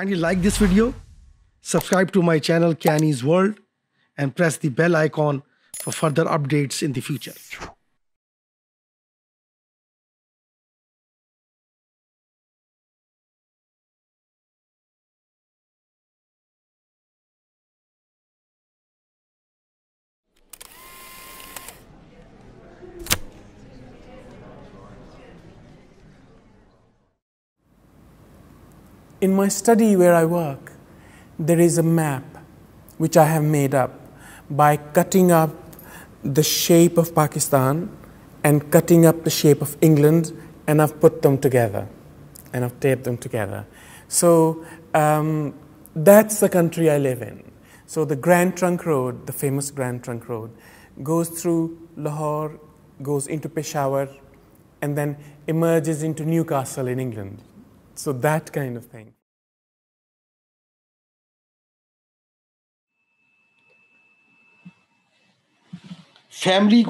you like this video? Subscribe to my channel Canny's World and press the bell icon for further updates in the future. In my study where I work, there is a map which I have made up by cutting up the shape of Pakistan and cutting up the shape of England, and I've put them together and I've taped them together. So that's the country I live in. So the Grand Trunk Road, the famous Grand Trunk Road, goes through Lahore, goes into Peshawar, and then emerges into Newcastle in England. So that kind of thing. Family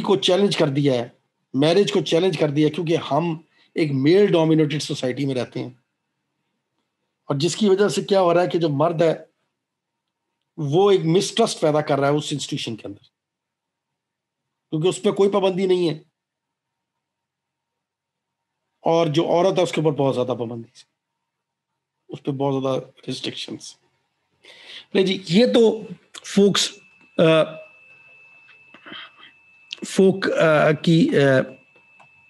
को challenge कर दिया है, marriage को challenge कर दिया है, क्योंकि हम एक मेल डोमिनेटेड सोसाइटी में रहते हैं और जिसकी वजह से क्या हो रहा है कि जो मर्द है वो एक मिसट्रस्ट पैदा कर रहा है उस इंस्टीट्यूशन के अंदर, क्योंकि उस पर कोई पाबंदी नहीं है और जो औरत है उसके ऊपर बहुत ज्यादा पाबंदी, उस पर बहुत ज्यादा रिस्ट्रिक्शंस। नहीं जी, ये तो फोक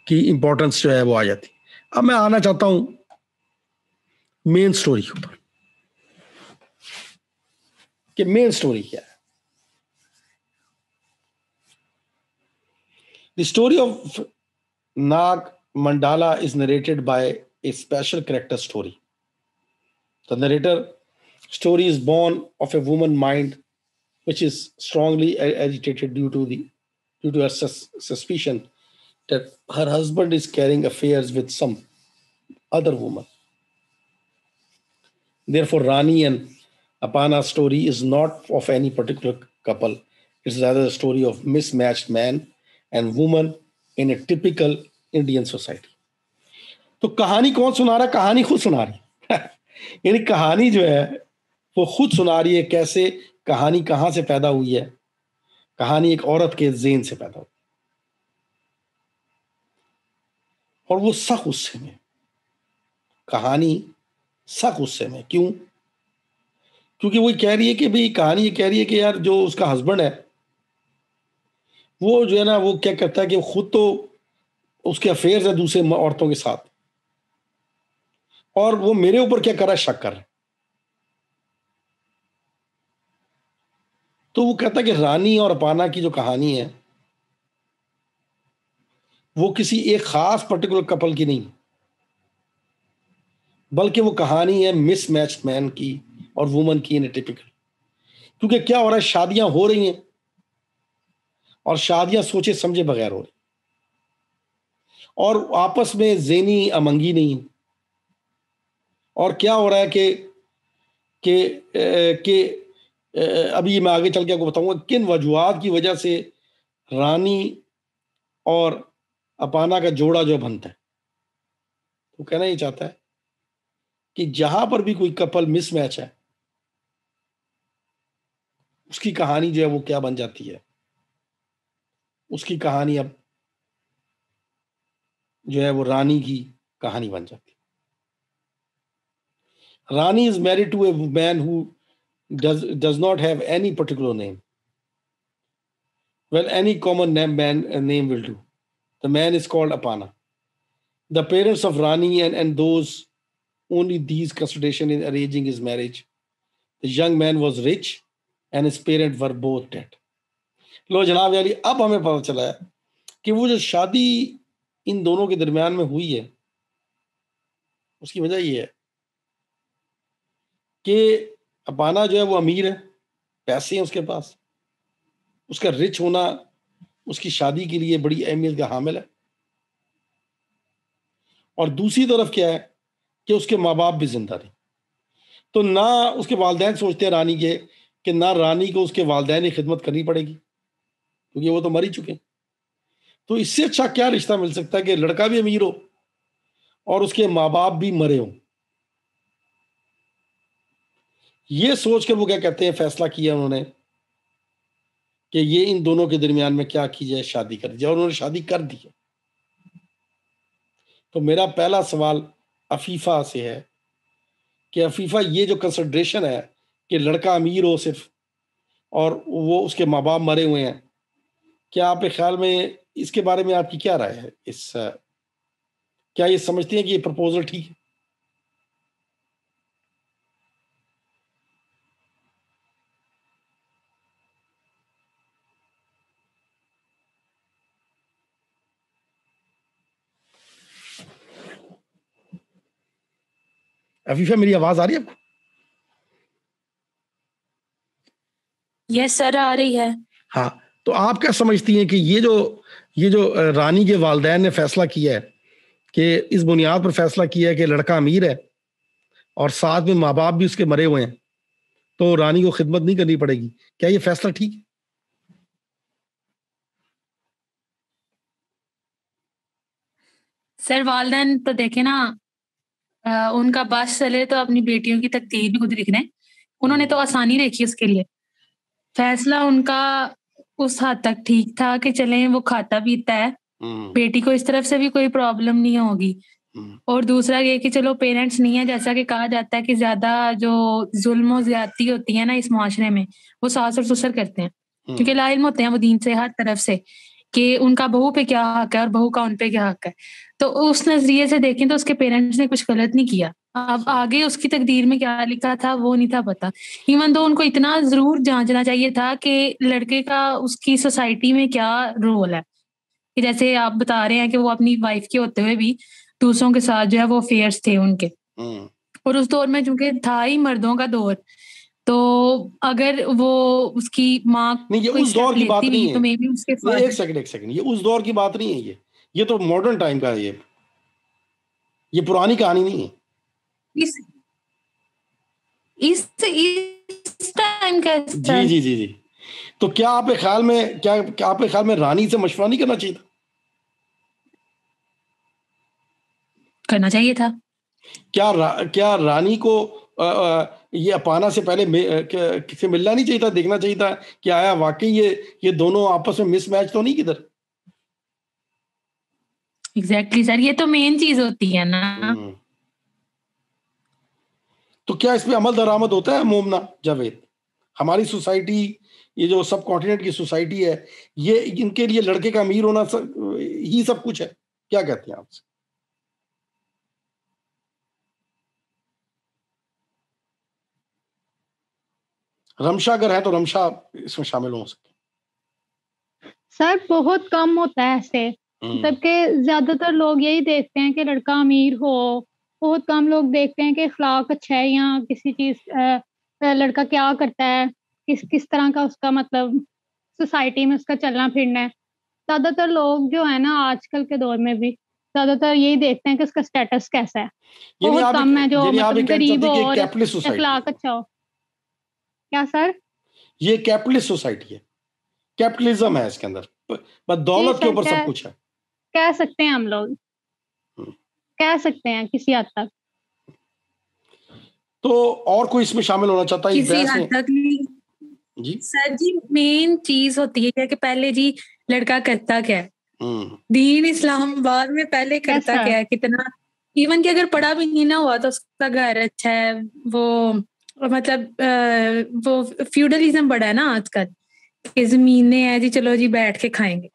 की इंपॉर्टेंस जो है वो आ जाती। अब मैं आना चाहता हूं मेन स्टोरी के ऊपर कि मेन स्टोरी क्या है। The story of Nag mandala is narrated by A special character story. The narrator story is born of a woman mind which is strongly agitated due to her suspicion that her husband is carrying affairs with some other woman. Therefore, Rani and Apana's story is not of any particular couple. It's rather a story of mismatched man and woman in a typical Indian society. तो कहानी कौन सुना रहा है? कहानी खुद सुना रही है। यानी कहानी जो है वो खुद सुना रही है कैसे कहानी कहां से पैदा हुई है। कहानी एक औरत के ज़हन से पैदा हुई और वो सख्त गुस्से में, कहानी सख्त गुस्से में। क्यों? क्योंकि वो कह रही है कि भाई, कहानी ये कह रही है कि यार जो उसका हस्बैंड है वो जो है ना, वो क्या करता है कि खुद तो उसके अफेयर्स है दूसरे औरतों के साथ और वो मेरे ऊपर क्या कर रहा है, शक कर रहा है। तो वो कहता है कि रानी और अपाना की जो कहानी है वो किसी एक खास पर्टिकुलर कपल की नहीं, बल्कि वो कहानी है मिसमैच्ड मैन की और वुमन की इन टिपिकल। क्योंकि क्या हो रहा है, शादियां हो रही हैं और शादियां सोचे समझे बगैर हो रही और आपस में ज़हनी अमंगी नहीं। और क्या हो रहा है कि अभी मैं आगे चल के आपको बताऊंगा किन वजूहात की वजह से रानी और अपाना का जोड़ा जो बनता है। वो कहना ये चाहता है कि जहां पर भी कोई कपल मिसमैच है उसकी कहानी जो है वो क्या बन जाती है, उसकी कहानी अब जो है वो रानी की कहानी बन जाती है। Rani is married to a man who does not have any particular name. Well, any common name will do. The man is called Apana. The parents of Rani and those only these consideration in arranging his marriage. The young man was rich and his parents were both dead. लो जनाब यारी, अब हमें पता चला है कि वो जो शादी इन दोनों के दरमियान में हुई है उसकी वजह ये है कि अपाना जो है वो अमीर है, पैसे हैं उसके पास, उसका रिच होना उसकी शादी के लिए बड़ी अहमियत का हामिल है। और दूसरी तरफ क्या है कि उसके माँ बाप भी जिंदा नहीं। तो ना उसके वालिदैन सोचते हैं रानी के कि ना रानी को उसके वालिदैन की खिदमत करनी पड़ेगी क्योंकि वो तो मर ही चुके। तो इससे अच्छा क्या रिश्ता मिल सकता है कि लड़का भी अमीर हो और उसके माँ बाप भी मरे हों। ये सोचकर वो क्या कहते हैं, फैसला किया उन्होंने कि ये इन दोनों के दरमियान में क्या की जाए, शादी कर दी जाए, और उन्होंने शादी कर दी है। तो मेरा पहला सवाल अफीफा से है कि अफीफा, ये जो कंसिडरेशन है कि लड़का अमीर हो सिर्फ और वो उसके माँ बाप मरे हुए हैं, क्या आपके ख्याल में इसके बारे में आपकी क्या राय है? क्या ये समझते हैं कि ये प्रपोजल ठीक है? अफीफा, मेरी आवाज आ रही है आपको? यस सर, आ रही है। हाँ, तो आप क्या समझती हैं कि ये जो रानी के वालिदैन ने फैसला किया है कि इस बुनियाद पर फैसला किया है कि लड़का अमीर है और साथ में माँ बाप भी उसके मरे हुए हैं, तो रानी को खिदमत नहीं करनी पड़ेगी, क्या ये फैसला ठीक है? सर वालिदैन तो देखे ना, उनका बस चले तो अपनी बेटियों की तकदीर भी खुद लिखने, उन्होंने तो आसानी रखी उसके लिए। फैसला उनका उस हद तक ठीक था कि चले वो खाता पीता है, बेटी को इस तरफ से भी कोई प्रॉब्लम नहीं होगी। और दूसरा ये कि चलो पेरेंट्स नहीं है, जैसा कि कहा जाता है कि ज्यादा जो जुल्म और ज्यादती होती है ना इस मुआशरे में, वो सास और ससुर करते हैं, क्योंकि लाइल्म होते हैं वो दीन से हर तरफ से कि उनका बहू पे क्या हक है और बहू का उन पे क्या हक है। तो उस नजरिए से देखें तो उसके पेरेंट्स ने कुछ गलत नहीं किया। अब आगे उसकी तकदीर में क्या लिखा था वो नहीं था पता। इवन दो उनको इतना जरूर जांचना चाहिए था कि लड़के का उसकी सोसाइटी में क्या रोल है, कि जैसे आप बता रहे हैं कि वो अपनी वाइफ के होते हुए भी दूसरों के साथ जो है वो अफेयर्स थे उनके, और उस दौर में चूंकि था ही मर्दों का दौर, तो अगर वो उसकी माँ नहीं, ये को उस दौर की बात नहीं है। तो मे बी उसके नहीं, एक सेकंड, ये उस दौर की बात नहीं है। ये तो मॉडर्न टाइम का है। ये पुरानी कहानी नहीं है। इस टाइम का जी जी जी जी। तो क्या आपके ख्याल में क्या आपके ख्याल में रानी से मशवरा नहीं करना चाहिए था? करना चाहिए था। क्या रानी को ये अपाना से पहले किसी मिलना नहीं चाहिए था, देखना चाहिए था कि आया वाकई ये दोनों आपस में मिसमैच तो नहीं किधर? एग्जैक्टली सर, ये तो मेन चीज होती है ना। तो क्या इस पे अमल दरामद होता है मोमना जावेद? हमारी सोसाइटी, ये जो सब कॉन्टिनेंट की सोसाइटी है, ये इनके लिए लड़के का अमीर होना ही सब कुछ है, क्या कहते हैं आपसे? रमशा अगर है तो रमशा इसमें शामिल हो सकते। सर बहुत कम होता है ऐसे, मतलब कि ज्यादातर लोग यही देखते हैं कि लड़का अमीर हो। बहुत कम लोग देखते हैं कि अखलाक अच्छा है या किसी चीज लड़का क्या करता है, किस तरह का उसका मतलब सोसाइटी में उसका चलना फिरना है। ज्यादातर लोग जो है ना आजकल के दौर में भी ज्यादातर यही देखते हैं कि उसका स्टेटस कैसा है। बहुत कम है जो मतलब गरीब हो और अखलाक अच्छा हो। क्या सर? ये कैपिटलिस्ट सोसाइटी है, कैपिटलिज्म है इसके अंदर, बस दौलत के ऊपर सब कुछ है। कह सकते हैं हम लोग, कह सकते हैं किसी हद तक। तो और कोई इसमें शामिल होना चाहता है? किसी हद तक नहीं जी सर जी। मेन चीज होती है कि पहले जी लड़का करता क्या है, दीन इस्लामाबाद में पहले करता क्या है, कितना इवन कि अगर पढ़ा भी नहीं ना हुआ तो उसका घर अच्छा है, वो मतलब वो फ्यूडलिज्म बड़ा है ना आजकल कि जमीनें हैं जी, चलो जी बैठ के खाएंगे।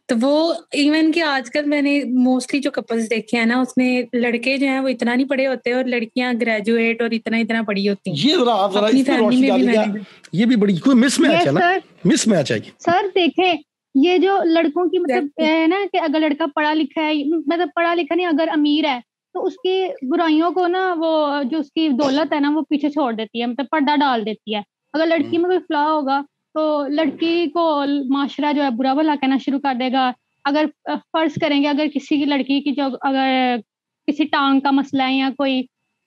तो वो इवन कि आजकल मैंने मोस्टली जो कपल्स देखे हैं ना उसमें लड़के जो हैं वो इतना नहीं पढ़े होते और लड़कियां ग्रेजुएट और इतना पढ़ी होती हैं। ये जरा अपनी फैमिली में भी ये भी बड़ी कोई मिसमैच है ना, मिसमैच है सर। देखें ये जो लड़कों की मतलब है ना कि अगर लड़का पढ़ा लिखा है, मतलब पढ़ा लिखा नहीं, अगर अमीर है तो उसकी बुराइयों को ना वो जो उसकी दौलत है ना वो पीछे छोड़ देती है, मतलब पर्दा डाल देती है। अगर लड़की में कोई फ्लॉ होगा तो लड़की को माशरा जो है बुरा भला कहना शुरू कर देगा। अगर फर्ज करेंगे अगर किसी की लड़की की जो अगर किसी टांग का मसला है या कोई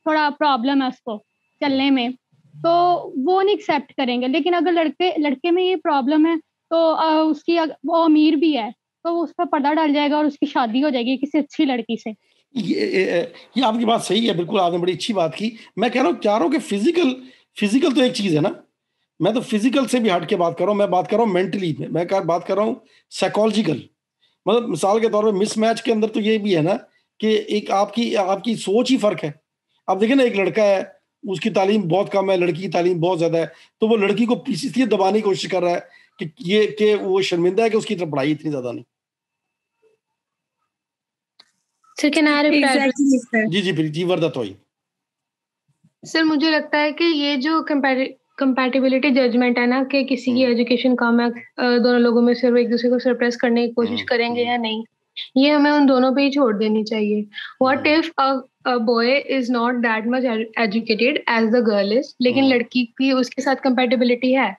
थोड़ा प्रॉब्लम है उसको चलने में, तो वो नहीं एक्सेप्ट करेंगे। लेकिन अगर लड़के में ये प्रॉब्लम है तो उसकी वो अमीर भी है तो उस पर पर्दा डाल जाएगा और उसकी शादी हो जाएगी किसी अच्छी लड़की से। ये आपकी बात सही है, बिल्कुल आपने बड़ी अच्छी बात की। मैं कह रहा हूँ कि फिजिकल तो एक चीज है ना, मैं तो फिजिकल से भी हट के बात कर रहा हूँ, मैं बात कर रहा हूँ मेंटली में, मैं बात कर रहा हूँ साइकोलॉजिकल। मतलब मिसाल के तौर पर मिसमैच के अंदर तो ये भी है ना कि एक आपकी सोच ही फर्क है। अब देखिए ना, एक लड़का है, उसकी तालीम बहुत कम है, लड़की की तालीम बहुत ज्यादा है, तो वो लड़की को इसलिए दबाने की कोशिश कर रहा है कि वो शर्मिंदा है कि उसकी तरफ पढ़ाई इतनी ज्यादा नहीं। Sir can I reply? जी वर्दा तो सर मुझे लगता है कि ये जो कंपैटिबिलिटी जजमेंट है ना कि किसी की एजुकेशन कम है, दोनों लोगों में से वो एक दूसरे को सरप्रेस करने की कोशिश करेंगे या नहीं, ये हमें उन दोनों पे ही छोड़ देनी चाहिए। What if a boy is not that much educated as the girl is, लेकिन लड़की की उसके साथ कंपैटिबिलिटी है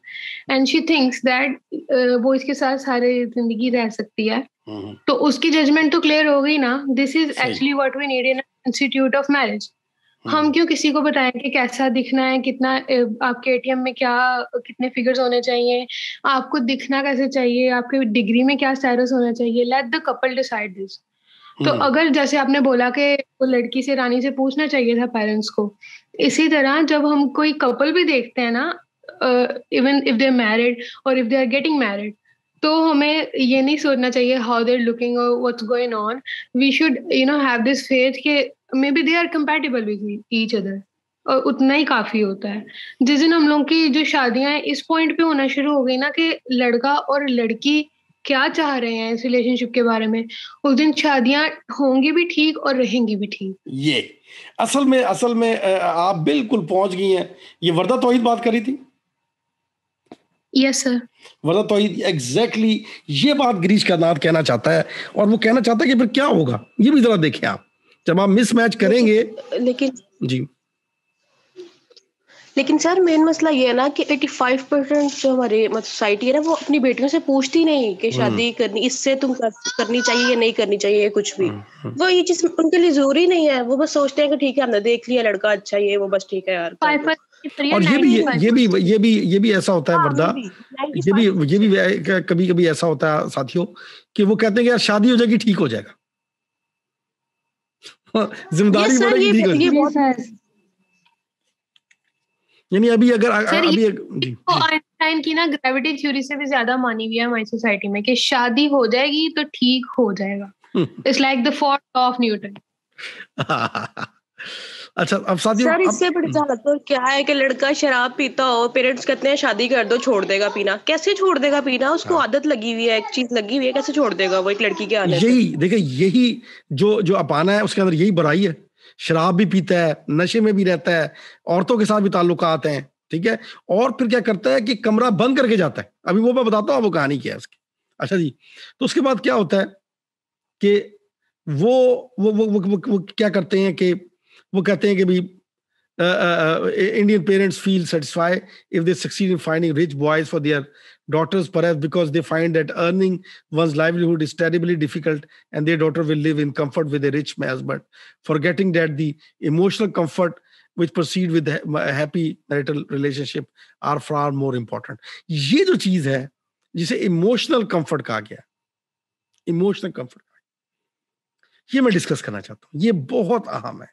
एंड शी थिंक्स दैट वो इसके साथ सारी जिंदगी रह सकती है, तो उसकी जजमेंट तो क्लियर हो गई ना। This is actually what we need in institute of marriage. हम क्यों किसी को बताएं कि कैसा दिखना है, कितना आपके एटीएम में क्या कितने फिगर्स होने चाहिए, आपको दिखना कैसे चाहिए, आपके डिग्री में क्या स्टेटस होना चाहिए। Let the couple decide this. तो अगर जैसे आपने बोला कि वो लड़की से रानी से पूछना चाहिए था पेरेंट्स को, इसी तरह जब हम कोई कपल भी देखते हैं ना, even if they are married और if they are getting married, तो हमें ये नहीं सोचना चाहिए हाउ दे आर लुकिंग और what's going on. We should have this faith कि maybe they are compatible with each other, और उतना ही काफी होता है। जिस दिन हम लोगों की जो शादियां हैं इस पॉइंट पे होना शुरू हो गई ना कि लड़का और लड़की क्या चाह रहे हैं इस रिलेशनशिप के बारे में, उस दिन शादियां होंगी भी ठीक और रहेंगी भी ठीक। ये असल में आप बिल्कुल पहुंच गई हैं। ये वर्दा तौहीद बात करी थी। यस सर, वर्दा तौहीद एग्जैक्टली ये बात गिरीश कर्नाद कहना चाहता है, और वो कहना चाहता है कि फिर क्या होगा, ये भी जरा देखें आप। जब आप मिसमैच करेंगे, लेकिन सर मेन मसला ये है ना कि 85% जो हमारी सोसाइटी है ना, वो अपनी बेटियों से पूछती नहीं कि शादी करनी इससे तुम करनी चाहिए या नहीं करनी चाहिए कुछ भी। वो ये चीज उनके लिए जरूरी नहीं है, वो बस सोचते हैं कि ठीक है हमने देख लिया लड़का अच्छा ये वो, बस ठीक है यार। और ये भी ऐसा होता है वर्दा, ये भी कभी कभी ऐसा होता है साथियों कि वो कहते हैं कि यार शादी हो जाएगी ठीक हो जाएगा, जिम्मेदारी बढ़ेगी ठीक हो जाएगी। यानी अभी आइंस्टाइन की ना ग्रेविटी थ्योरी से भी ज्यादा मानी हुई है हमारी सोसाइटी में कि शादी हो जाएगी तो ठीक हो जाएगा। It's like the fourth law of Newton. अच्छा, अब साथियों सर इससे बड़ी हालत तो क्या है कि लड़का शराब पीता हो, पेरेंट्स कहते हैं शादी कर दो, छोड़ देगा पीना। कैसे छोड़ देगा पीना? उसको आदत लगी हुई है, एक चीज लगी हुई है, कैसे छोड़ देगा वो एक लड़की के आने से? यही देखिए, यही जो अपाना है उसके अंदर यही बुराई है। शराब भी पीता है, नशे में भी रहता है, औरतों के साथ भी ताल्लुकात हैं, ठीक है, और फिर क्या करता है कि कमरा बंद करके जाता है। अभी वो मैं बताता हूँ वो कहानी क्या है उसकी। अच्छा जी, तो उसके बाद क्या होता है कि वो क्या करते हैं कि वो कहते हैं कि भाई Indian parents feel satisfied if they succeed in finding rich boys for their daughters, perhaps because they find that earning one's livelihood is terribly difficult and their daughter will live in comfort with a rich husband, forgetting that the emotional comfort which proceed with a happy marital relationship are far more important. ये जो चीज है जिसे emotional comfort कहा गया, emotional comfort, ये मैं discuss करना चाहता हूँ। ये बहुत अहम है,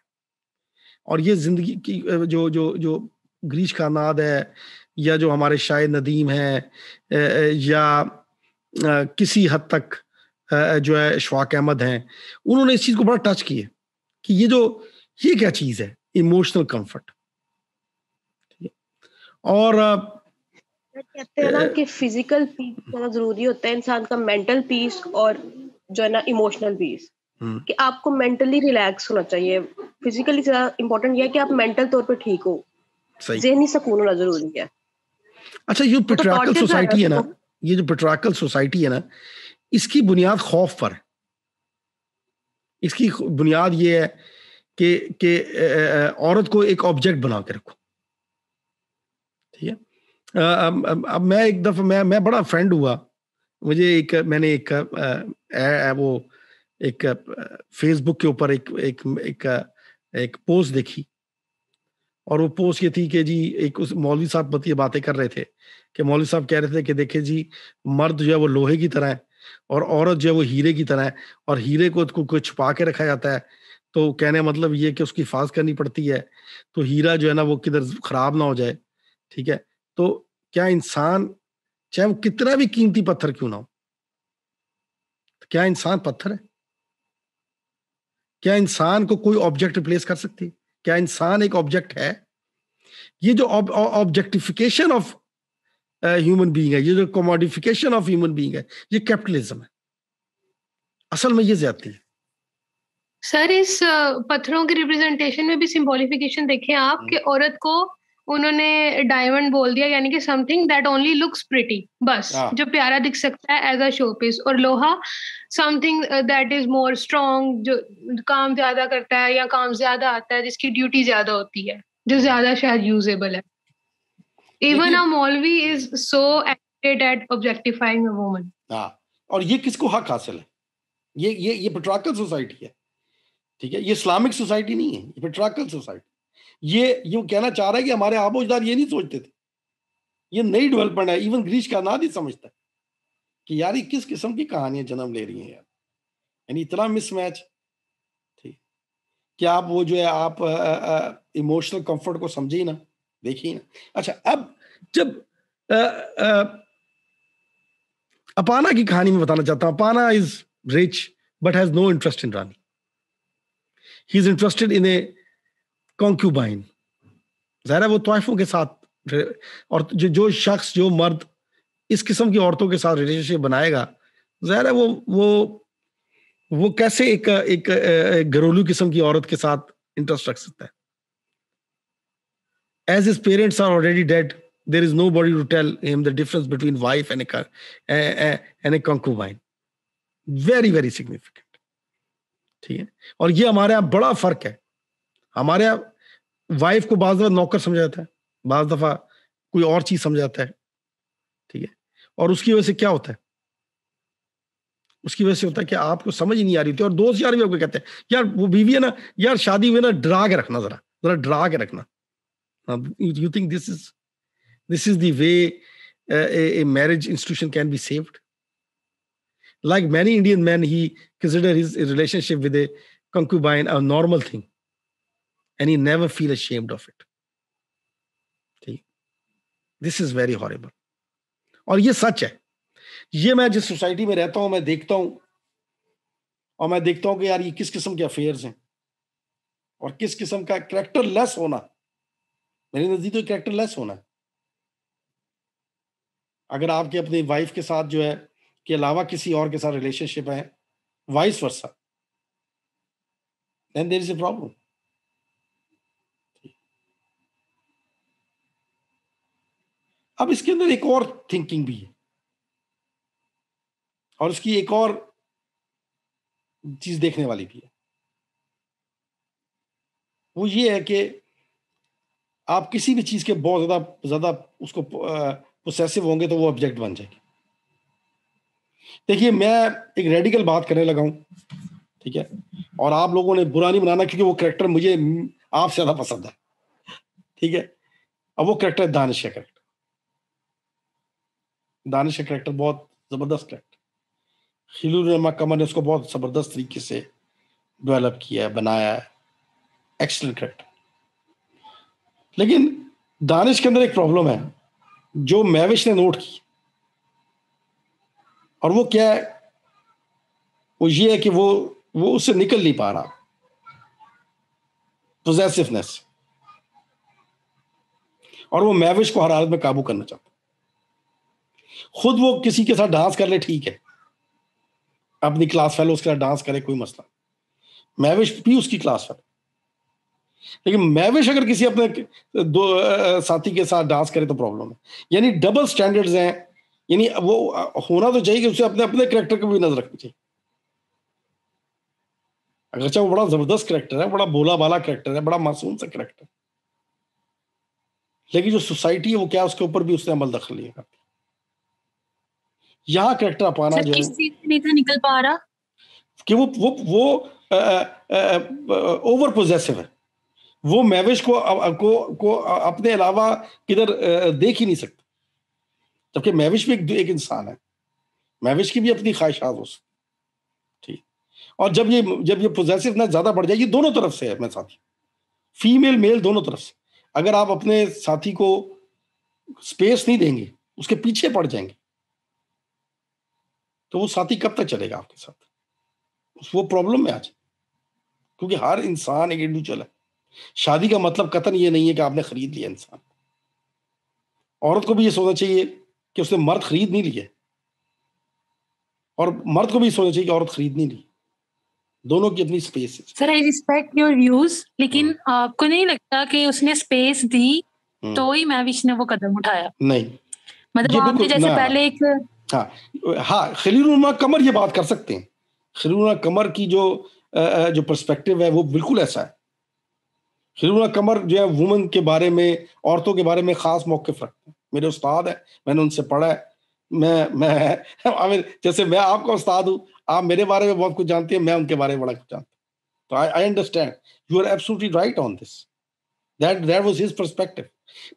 और ये जिंदगी की जो गिरीश कर्नाद है, या जो हमारे शायर नदीम हैं, या किसी हद तक जो है अशफाक अहमद हैं, उन्होंने इस चीज को बड़ा टच किया कि ये क्या चीज है, इमोशनल कंफर्ट। और कहते हैं ना कि फिजिकल पीस बहुत जरूरी होता है इंसान का, मेंटल पीस और जो है ना इमोशनल पीस, कि आपको मेंटली रिलैक्स होना चाहिए। फिजिकली ज्यादा इंपॉर्टेंट ये है कि आप मेंटल तौर पे ठीक हो, ज़हनी सुकून होना जरूरी है। अच्छा, ये पेट्रियार्कल सोसाइटी है ना, ये जो पेट्रियार्कल सोसाइटी है ना, इसकी बुनियाद खौफ पर है। इसकी बुनियाद ये है कि औरत को एक ऑब्जेक्ट बना के रखो, ठीक है। अब मैं एक दफा मैं बड़ा फ्रेंड हुआ, मुझे मैंने एक फेसबुक के ऊपर एक पोस्ट देखी, और वो पोस्ट ये थी कि जी एक उस मौलवी साहब ये बातें कर रहे थे कि मौलवी साहब कह रहे थे कि देखिए जी, मर्द जो है वो लोहे की तरह है और औरत जो है वो हीरे की तरह है, और हीरे को छुपा के रखा जाता है तो कहने का मतलब ये कि उसकी हिफाजत करनी पड़ती है, तो हीरा जो है ना वो किधर खराब ना हो जाए, ठीक है। तो क्या इंसान, चाहे वो कितना भी कीमती पत्थर क्यों ना हो, तो क्या इंसान पत्थर है? क्या इंसान को कोई ऑब्जेक्ट रिप्लेस कर सकती है? क्या इंसान एक ऑब्जेक्ट है? ये जो ऑब्जेक्टिफिकेशन ऑफ ह्यूमन बीइंग है, ये जो कमोडिफिकेशन ऑफ ह्यूमन बीइंग है, ये कैपिटलिज्म है। असल में ये ज्यादती है। सर इस पत्थरों के रिप्रेजेंटेशन में भी सिंबॉलिफिकेशन देखें आप, कि औरत को उन्होंने डायमंड बोल दिया, यानी कि something that only looks pretty, बस जो प्यारा दिख सकता है एज अ शो पीस, और लोहा something that is more strong, जो काम ज्यादा करता है या काम ज्यादा आता है, जिसकी ड्यूटी ज्यादा होती है, जो ज्यादा शायद यूजेबल है। इवन अ मौलवी is so acted at objectifying a woman. हाँ, और ये किसको हक हासिल है? ये पेट्रियार्कल सोसाइटी है, ठीक है। ये इस्लामिक सोसाइटी नहीं है, ये पेट्रियार्कल सोसाइटी। ये कहना चाह रहा है कि हमारे आबोजदाद ये नहीं सोचते थे, ये नई डेवलपमेंट है। इवन ग्रीश कार्नाड ही समझता है कि यार ये किस किस्म की कहानियां जन्म ले रही हैं यार, यानी इतना मिसमैच। ठीक, क्या आप वो जो है आप इमोशनल कंफर्ट को समझे ही ना, देखिए ना। अच्छा, अब जब अपाना की कहानी में बताना चाहता हूं। Apana is rich but has no interest in Rani. He is interested in a concubine. ज़ाहिर है वो तवाइफों के साथ, और जो शख्स, जो मर्द इस किस्म की औरतों के साथ रिलेशनशिप बनाएगा, ज़ाहिर है वो कैसे एक घरेलू किस्म की औरत के साथ इंटरेस्ट रख सकता है। As his parents are already dead, there is nobody to tell him the difference between wife and a concubine. Very very significant, ठीक है। और ये हमारे यहाँ बड़ा फर्क है। हमारे यहाँ वाइफ को बाज़ दफ़ा नौकर समझा जाता है, बाज़ दफ़ा कोई और चीज समझा जाता है, ठीक है। और उसकी वजह से क्या होता है? उसकी वजह से होता है कि आपको समझ ही नहीं आ रही थी, और दोस्त यार भी आपको कहते हैं यार वो बीवी है ना, यार शादी हुई ना, डरा के रखना, जरा डरा के रखना। You think this is the way a marriage institution can be saved? Like many Indian men, he considered his relationship with a concubine a normal thing, and he never feel ashamed of it. See? This is very horrible. और ये सच है। ये मैं जिस society में रहता हूं, मैं देखता हूं, और मैं देखता हूं कि यार ये किस किस्म के अफेयर्स हैं, और किस किस्म का कैरेक्टर लेस होना, मेरे नजदीक तो कैरेक्टर लेस होना है। अगर आपके अपनी वाइफ के साथ जो है के अलावा किसी और के साथ रिलेशनशिप है, vice versa, then there is a problem. अब इसके अंदर एक और थिंकिंग भी है, और उसकी एक और चीज देखने वाली भी है। वो ये है कि आप किसी भी चीज के बहुत ज्यादा उसको पोसेसिव होंगे तो वो ऑब्जेक्ट बन जाएगी। देखिए, मैं एक रेडिकल बात करने लगा हूं, ठीक है, और आप लोगों ने बुरा नहीं बनाना, क्योंकि वो कैरेक्टर मुझे आपसे ज्यादा पसंद है, ठीक है। अब वो कैरेक्टर दानिश का कैरेक्टर, दानिश का कैरेक्टर बहुत जबरदस्त कैरेक्टर। खिलुर रहमान कमर ने उसको बहुत जबरदस्त तरीके से डेवलप किया है, बनाया है, एक्सीलेंट कैरेक्टर। लेकिन दानिश के अंदर एक प्रॉब्लम है जो मैविश ने नोट की, और वो क्या है? वो ये है कि वो उससे निकल नहीं पा रहा, पोजेसिवनेस, और वो मैविश को हर हालत में काबू करना चाहता। खुद वो किसी के साथ डांस कर ले, ठीक है, अपनी क्लास फेलो उसके साथ डांस करे, कोई मसला, मैविश भी उसकी क्लास फेलो। लेकिन मैविश अगर किसी अपने दो साथी के साथ डांस करे तो प्रॉब्लम है। यानी डबल स्टैंडर्ड्स हैं। यानी वो होना तो चाहिए कि उसे अपने अपने कैरेक्टर को भी नजर रखनी चाहिए। अगरचे वो बड़ा जबरदस्त कैरेक्टर है, बड़ा बोला बाला कैरेक्टर है, बड़ा मासूम सा कैरेक्टर, लेकिन जो सोसाइटी है वो क्या, उसके ऊपर भी उसने अमल दखल लिया करती। यहाँ कैरेक्टर अपाना जो है, किस चीज से नहीं था निकल पा रहा कि वो ओवर पोजेसिव है। वो मैविश को अपने अलावा किधर देख ही नहीं सकता, जबकि मैविश भी एक इंसान है, मैविश की भी अपनी ख्वाहिशात हो सकती, ठीक। और जब ये पोजेसिवनेस ज्यादा बढ़ जाएगी, दोनों तरफ से है, मैं साथी, फीमेल मेल दोनों तरफ से। अगर आप अपने साथी को स्पेस नहीं देंगे, उसके पीछे पड़ जाएंगे, तो वो साथी कब तक चलेगा आपके साथ? वो प्रॉब्लम है आज, क्योंकि हर इंसान एक इंडिविजुअल है। शादी का मतलब कतन ये नहीं है कि आपने खरीद लिया इंसान। औरत को भी ये सोचना चाहिए कि उसने मर्द खरीद नहीं लिया, और मर्द को भी सोचना चाहिए कि औरत खरीद नहीं ली। दोनों की अपनी स्पेस है। Sir, I respect your views, लेकिन आपको नहीं लगता कि उसने स्पेस दी तो ही महविश ने वो कदम उठाया? नहीं, मतलब आपने जैसे पहले एक हाँ, खलीलुल्लाह कमर ये बात कर सकते हैं। खलीलुल्लाह कमर की जो पर्सपेक्टिव है वो बिल्कुल ऐसा है। खलीलुल्लाह कमर जो है वुमेन के बारे में, औरतों के बारे में खास मौक़िफ़ रखते हैं। मेरे उस्ताद है, मैंने उनसे पढ़ा है। मैं जैसे मैं आपका उस्ताद हूँ, आप मेरे बारे में बहुत कुछ जानते हैं, मैं उनके बारे में बड़ा कुछ जानता हूँ। तो I understand, you are absolutely right on this, that was his perspective.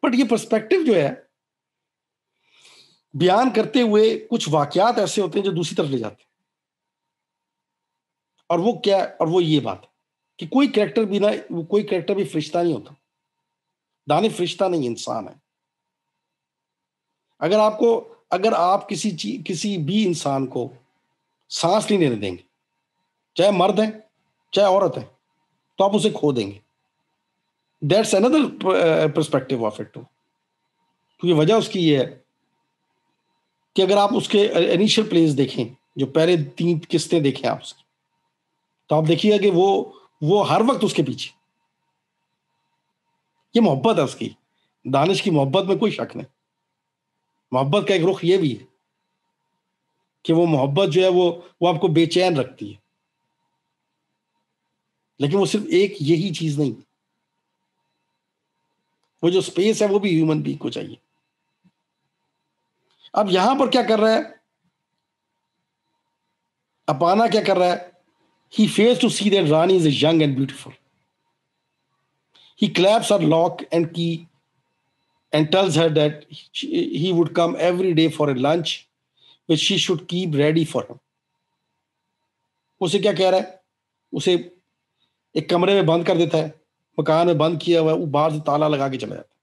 But ये पर्सपेक्टिव जो है बयान करते हुए कुछ वाकयात ऐसे होते हैं जो दूसरी तरफ ले जाते हैं। और वो क्या, और वो ये बात कि कोई कैरेक्टर भी फरिश्ता नहीं होता। दानिश फरिश्ता नहीं, इंसान है। अगर आप किसी भी इंसान को सांस नहीं लेने देंगे, चाहे मर्द है चाहे औरत है, तो आप उसे खो देंगे। That's another perspective of it too. क्योंकि वजह उसकी ये है कि अगर आप उसके इनिशियल प्लेस देखें, जो पहले 3 किस्तें देखें आप उसकी, तो आप देखिएगा कि वो हर वक्त उसके पीछे। ये मोहब्बत है उसकी, दानिश की मोहब्बत में कोई शक नहीं। मोहब्बत का एक रुख ये भी है कि वो मोहब्बत जो है वो आपको बेचैन रखती है, लेकिन वो सिर्फ एक यही चीज नहीं, वो जो स्पेस है वो भी ह्यूमन बीइंग को चाहिए। अब यहां पर क्या कर रहा है अपाना, क्या कर रहा है? He fails to see that Rani is young and beautiful. He claps her lock and key and tells her that he would come every day for a lunch which she should keep ready for him. उसे क्या कह रहा है? उसे एक कमरे में बंद कर देता है, मकान में बंद किया हुआ है, वो बाहर से ताला लगा के चला जाता है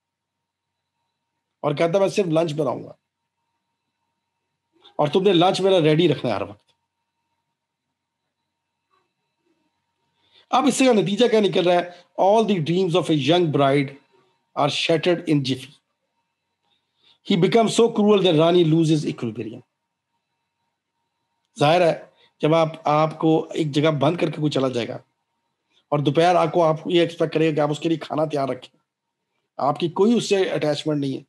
और कहता है मैं सिर्फ लंच पर आऊंगा और तुमने लंच मेरा रेडी रखना है हर वक्त। अब इससे का नतीजा क्या निकल रहा है? All the dreams of a young bride are shattered in jiffy. He becomes so cruel that Rani loses equilibrium. जाहिर है जब आपको एक जगह बंद करके कोई चला जाएगा और दोपहर आप ये एक्सपेक्ट करेंगे कि आप उसके लिए खाना तैयार रखें, आपकी कोई उससे अटैचमेंट नहीं है,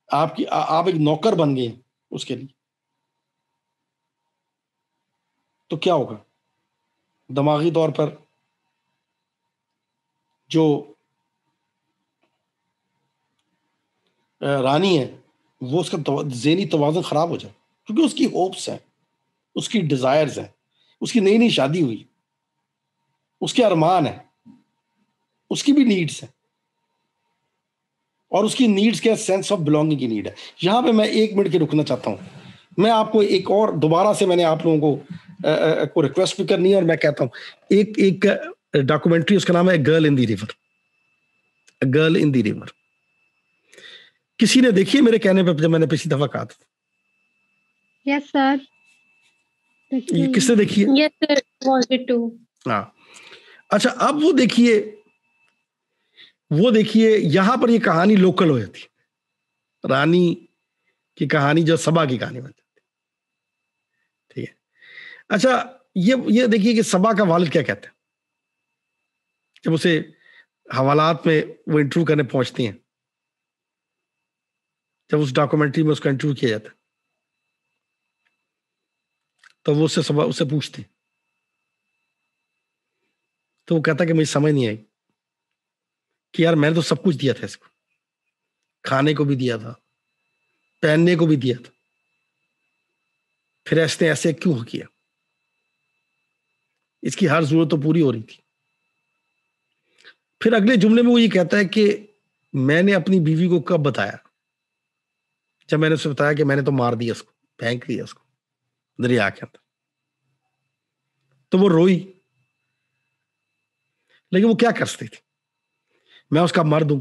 आप एक नौकर बन गए उसके लिए, तो क्या होगा? दिमागी तौर पर जो रानी है वो उसका ज़हनी तवाज़ुन खराब हो जाए, क्योंकि उसकी होप्स हैं, उसकी डिजायर्स हैं, उसकी नई नई शादी हुई, उसके अरमान है, उसकी भी नीड्स हैं, और उसकी नीड्स क्या? सेंस ऑफ बिलोंगिंग की नीड है। यहां पे मैं 1 मिनट के रुकना चाहता हूं। मैं आपको एक और दोबारा से मैंने आप लोगों को रिक्वेस्ट भी करनी है, और मैं कहता हूं एक डॉक्यूमेंट्री, उसका नाम है girl in the river. Girl in the river किसी ने देखी है मेरे कहने पे, जब मैंने पिछली दफा कहा था? Yes sir. ये किसने देखी है? Yes sir, wanted to. हाँ, अच्छा, अब वो देखिए यहां पर ये कहानी लोकल हो जाती है। रानी की कहानी जो सबा की कहानी बन जाती है, ठीक है। अच्छा, ये देखिए कि सबा का वालिद क्या कहता है जब उसे हवालात में वो इंटरव्यू करने पहुंचती हैं, जब उस डॉक्यूमेंट्री में उसका इंटरव्यू किया जाता है, तो वो उससे पूछती, तो वो कहता कि मुझे समझ नहीं आई कि यार मैंने तो सब कुछ दिया था इसको, खाने को भी दिया था, पहनने को भी दिया था, फिर ऐसे क्यों किया? इसकी हर जरूरत तो पूरी हो रही थी। फिर अगले जुमले में वो ये कहता है कि मैंने अपनी बीवी को कब बताया? जब मैंने उसे बताया कि मैंने तो मार दिया उसको, फेंक दिया उसको दरिया के अंदर। तो वो रोई, लेकिन वो क्या कर सकती थी? मैं उसका मर्द हूं,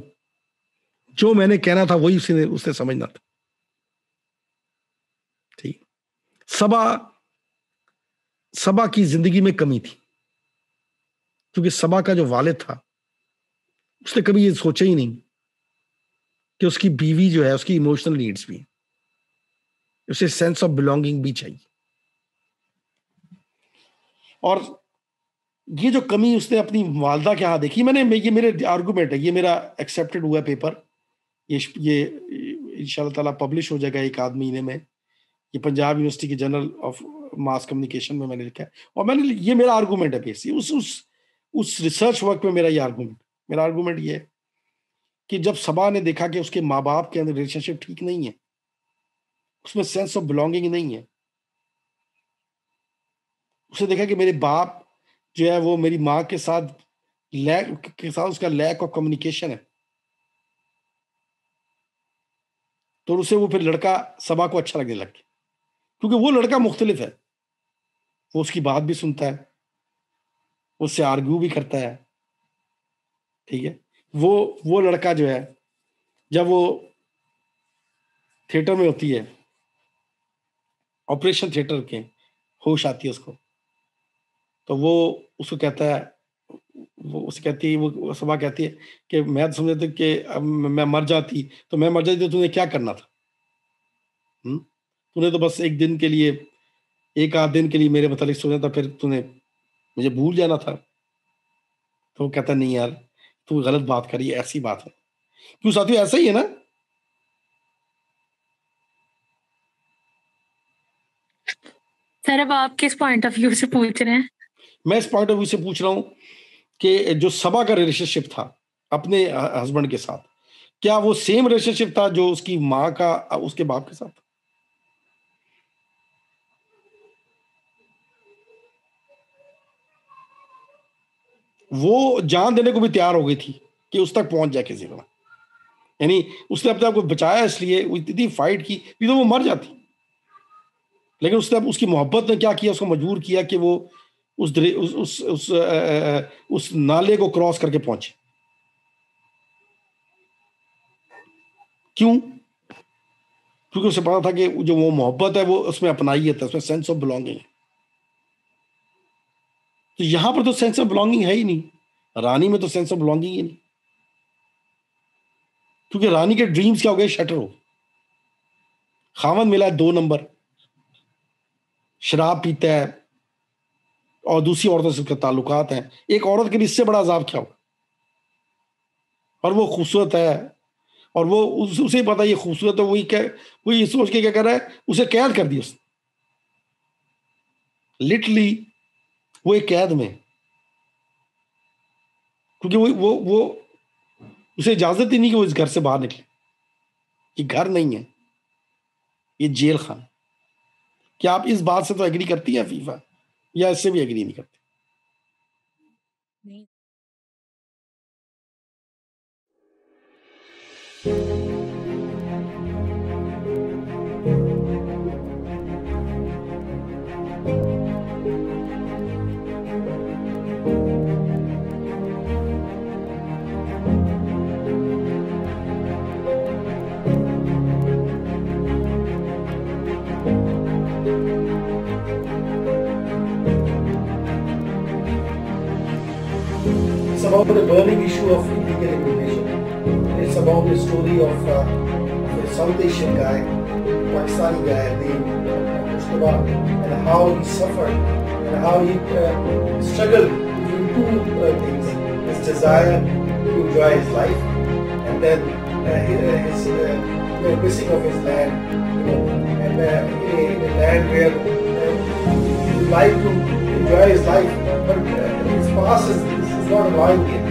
जो मैंने कहना था वही उसने समझना था। ठीक। सबा की जिंदगी में कमी थी, क्योंकि सबा का जो वालिद था उसने कभी ये सोचा ही नहीं कि उसकी बीवी जो है उसकी इमोशनल नीड्स भी, उसे सेंस ऑफ बिलोंगिंग भी चाहिए। और ये जो कमी उसने अपनी वालदा के यहाँ देखी, ये मेरे आर्गुमेंट है, ये मेरा एक्सेप्टेड हुआ पेपर, ये इंशाल्लाह ताला पब्लिश हो जाएगा 1 आध महीने में। ये पंजाब यूनिवर्सिटी के जर्नल ऑफ मास कम्युनिकेशन में मैंने लिखा है, और ये मेरा आर्गुमेंट है बेसिकली उस रिसर्च वर्क में। मेरा आर्गुमेंट ये है कि जब सबा ने देखा कि उसके माँ बाप के अंदर रिलेशनशिप ठीक नहीं है, उसमें सेंस ऑफ बिलोंगिंग नहीं है, उसने देखा कि मेरे बाप जो है वो मेरी माँ के साथ उसका लैक ऑफ कम्युनिकेशन है, तो उसे वो फिर लड़का सबा को अच्छा लगने लग गया, क्योंकि वो लड़का मुख्तलिफ है, वो उसकी बात भी सुनता है, उससे आर्ग्यू भी करता है। ठीक है, वो लड़का जो है जब वो थिएटर में होती है, ऑपरेशन थिएटर के होश आती है उसको, तो वो उसको कहता है, वो सबा कहती है कि मैं समझ थी कि अब मैं मर जाती तो तूने क्या करना था? तूने तो बस एक आध दिन के लिए मेरे मतलब सोचा था, फिर तूने मुझे भूल जाना था। तो वो कहता नहीं यार, तू गलत बात करी, ऐसी बात है। क्यों साथियों, ऐसा ही है ना? सर अब आप किस पॉइंट ऑफ व्यू से पूछ रहे हैं? मैं इस पॉइंट ऑफ व्यू से पूछ रहा हूं कि जो सबा का रिलेशनशिप था अपने हस्बैंड के साथ, क्या वो सेम रिलेशनशिप था जो उसकी माँ का उसके बाप के साथ? वो जान देने को भी तैयार हो गई थी कि उस तक पहुंच जाए किसी तरह, यानी उसने अपने आप को बचाया, इसलिए इतनी फाइट की, तो वो मर जाती, लेकिन उसने उसकी मोहब्बत ने क्या किया, उसको मजबूर किया कि वो उस नाले को क्रॉस करके पहुंचे। क्यों? क्योंकि उसे पता था कि जो वो मोहब्बत है वो उसमें अपनाइयत है, उसमें सेंस ऑफ बिलोंगिंग है। तो यहां पर तो सेंस ऑफ बिलोंगिंग है ही नहीं, रानी में तो सेंस ऑफ बिलोंगिंग ही नहीं, क्योंकि रानी के ड्रीम्स क्या हो गए, शटर हो, खामन मिला 2 नंबर, शराब पीता है और दूसरी औरतों से उसके ताल्लुकात हैं। एक औरत के लिए इससे बड़ा अजाब क्या होगा? और वो खूबसूरत है, और वो उसे पता ये खूबसूरत है, वही सोच के क्या कर रहा है, उसे कैद कर दिया उसने, लिटरली वो एक कैद में, क्योंकि वो उसे इजाजत ही नहीं कि वो इस घर से बाहर निकले। ये घर नहीं है, ये जेल खाना। क्या आप इस बात से तो एग्री करती है फीफा, या इससे भी एग्री नहीं करती? नहीं। It's about the burning issue of illegal immigration. It's about the story of a South Asian guy, Pakistani guy named Mustafa, and how he suffered and how he struggled between two things: his desire to enjoy his life, and then his missing of his land, and in a land where he would like to enjoy his life, but his past is not allowing it.